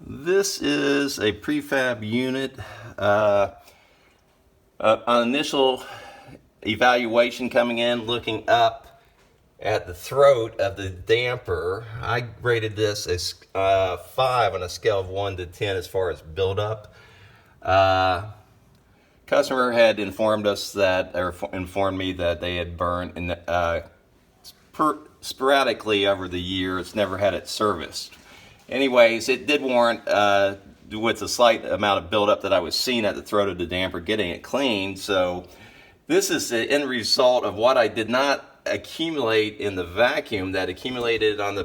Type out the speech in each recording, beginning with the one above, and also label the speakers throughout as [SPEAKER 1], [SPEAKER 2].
[SPEAKER 1] This is a prefab unit. On initial evaluation coming in, looking up at the throat of the damper, I rated this as 5 on a scale of 1 to 10 as far as buildup. Customer had informed us that, or informed me that they had burned in sporadically over the years, never had it serviced. Anyways, it did warrant, with the slight amount of buildup that I was seeing at the throat of the damper, getting it cleaned. So this is the end result of what I did not accumulate in the vacuum that accumulated on the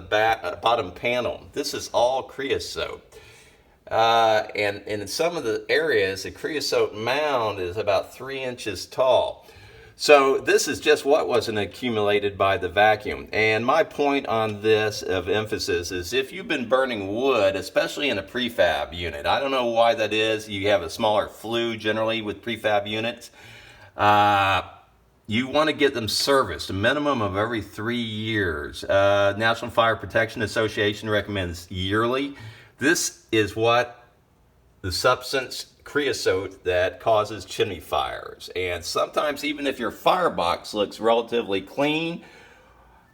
[SPEAKER 1] bottom panel. This is all creosote. And in some of the areas, the creosote mound is about 3 inches tall. So this is just what wasn't accumulated by the vacuum. And my point on this of emphasis is if you've been burning wood, especially in a prefab unit, I don't know why that is. You have a smaller flue generally with prefab units. You want to get them serviced a minimum of every 3 years. National Fire Protection Association recommends yearly. This is what the substance creosote that causes chimney fires. And sometimes even if your firebox looks relatively clean,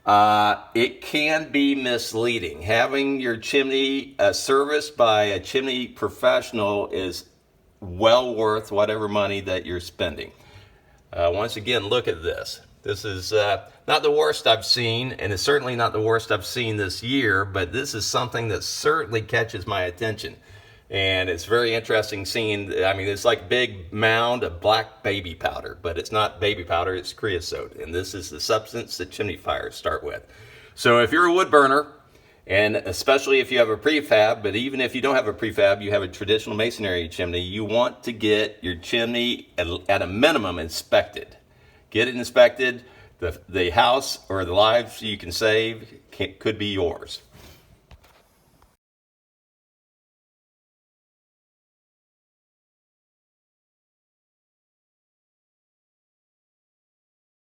[SPEAKER 1] it can be misleading. Having your chimney serviced by a chimney professional is well worth whatever money that you're spending. Once again, look at this. This is not the worst I've seen, and it's certainly not the worst I've seen this year, but this is something that certainly catches my attention. And it's very interesting seeing, I mean, it's like a big mound of black baby powder, but it's not baby powder, it's creosote. And this is the substance that chimney fires start with. So if you're a wood burner, and especially if you have a prefab, but even if you don't have a prefab, you have a traditional masonry chimney, you want to get your chimney at a minimum inspected. Get it inspected. The house or the lives you can save could be yours.